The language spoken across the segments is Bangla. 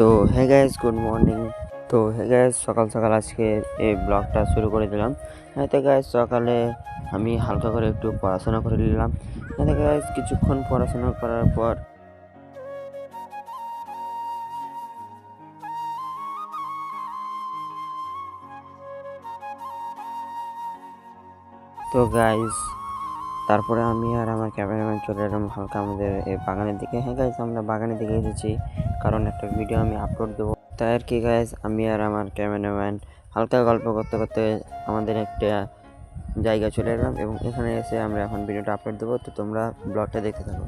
তো হে গাইস, গুড মর্নিং। তো হে গাইস, সকাল সকাল আজকে এই ব্লগটা শুরু করে দিলাম। হ্যাঁ তো গাইস, সকালে আমি হালকা করে একটু পড়াশোনা করে নিলাম। হ্যাঁ তো গাইস, কিছুক্ষণ পড়াশোনা করার পর তো গাইস তারপরে আমি আর আমার ক্যামেরাম্যান চলে এলাম হালকা আমাদের এই বাগানের দিকে। হ্যাঁ গাইস, আমরা বাগানের দিকে এসেছি কারণ একটা ভিডিও আমি আপলোড দেবো, তাই আর কি গাইস। আমি আর আমার ক্যামেরাম্যান হালকা গল্প করতে করতে আমাদের একটা জায়গা চলে এলাম এবং এখানে এসে আমরা এখন ভিডিওটা আপলোড দেবো। তো তোমরা ব্লগটা দেখতে থাকো।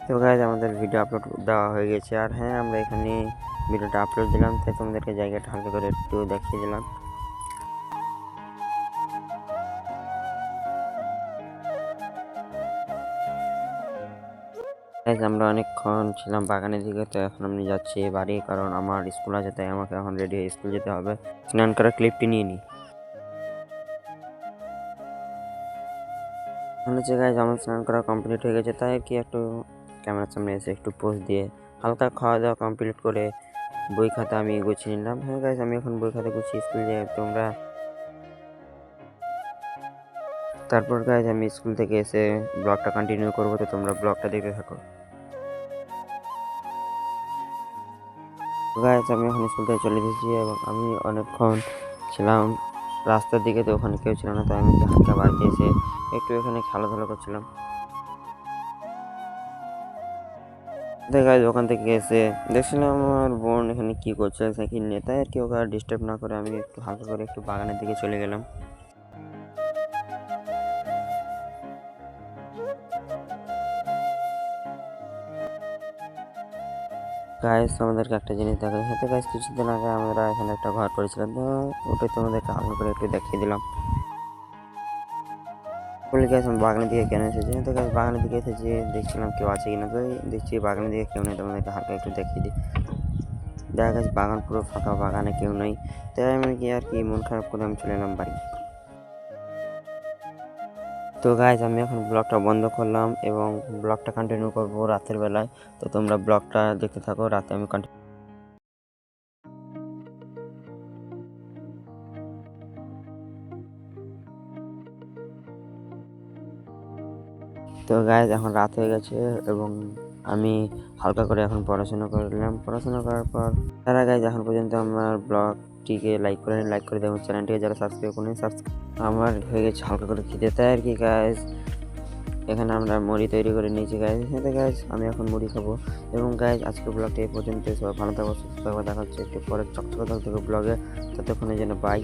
তো গাইজ, আমাদের ভিডিও আপলোড দেওয়া হয়ে গেছে। আর হ্যাঁ, আমরা এখানে ভিডিওটা আপলোড দিলাম, তাই তোমাদেরকে জায়গাটা হালকা করে একটু দেখিয়ে দিলাম। আমরা অনেকক্ষণ ছিলাম বাগানের দিকে, তো এখন আমি যাচ্ছি বাড়ি, কারণ আমার স্কুল আছে, তাই আমাকে এখন রেডি হয়ে স্কুল যেতে হবে। স্নান করার ক্লিপটি নিয়ে নিই। হচ্ছে গাইজ, আমার স্নান করা কমপ্লিট হয়ে গেছে, তাই কি একটু ক্যামেরার সামনে এসে একটু পোজ দিয়ে হালকা খাওয়া দাওয়া কমপ্লিট করে বই খাতা আমি গুছিয়ে নিলাম। হ্যাঁ গাইজ, আমি এখন বই খাতা গুছিয়ে স্কুল যাই। তোমরা তারপর গাইজ আমি স্কুল থেকে এসে ব্লগটা কন্টিনিউ করবো, তো তোমরা ব্লগটা দেখতে থাকো। গাইজ, আমি এখন স্কুল থেকে চলে এসেছি এবং আমি অনেকক্ষণ ছিলাম রাস্তার দিকে, তো ওখানে কেউ ছিল না, তাই আমি হালকা বাড়িতে এসে একটু এখানে খেলাধুলা করছিলাম। গাইজ, ওখান থেকে এসে দেখছিলাম আমার বোন এখানে কি করছে সাইকেল নিয়ে, তাই আর কি ওকে ডিস্টার্ব না করে আমি একটু হালকা করে একটু বাগানের দিকে চলে গেলাম। গাইস, আমাদেরকে একটা জিনিস দেখাই। হয়তো গাইস, কিছুদিন আগে আমরা এখানে একটা ঘর করেছিলাম, তো ওটাই তোমাদেরকে হালকা করে একটু দেখিয়ে দিলাম। বলি গাইস, আমি বাগানের দিকে কেন এসেছি? তো গাইস, বাগানের দিকে এসেছি, দেখছিলাম কেউ আছে কিনা, তো দেখছি বাগানের দিকে কেউ নেই, তোমাদেরকে হালকা একটু দেখিয়ে দিই। দেখা গেছে বাগান পুরো ফাঁকা, বাগানে কেউ নেই, তাই আমি কি আর কি মন খারাপ করে আমি চলে এলাম বাড়ি। তো গাইজ, আমি এখন ব্লগটা বন্ধ করলাম এবং ব্লগটা কন্টিনিউ করবো রাতের বেলায়, তো তোমরা ব্লগটা দেখতে থাকো। রাতে আমি তো গাইজ, এখন রাত হয়ে গেছে এবং আমি হালকা করে এখন পড়াশোনা করলাম। পড়াশোনা করার পর তারা গাইজ এখন পর্যন্ত আমার ব্লগটিকে লাইক করে দেবেন, চ্যানেলটিকে যারা সাবস্ক্রাইব করেন আমার হয়ে গেছে হালকা করে খেতে, তাই আর কি গাইজ। এখানে আমরা মুড়ি তৈরি করে নিয়েছি গাইজ। হ্যাঁ গাইজ, আমি এখন মুড়ি খাবো। এবং গাইজ, আজকে ব্লগটা এই পর্যন্ত। সবাই ভালো থাকো, সুস্থ থাকো। দেখা হচ্ছে একটু পরে চকচকে থাকবে ব্লগে। ততক্ষণের জন্য বাই।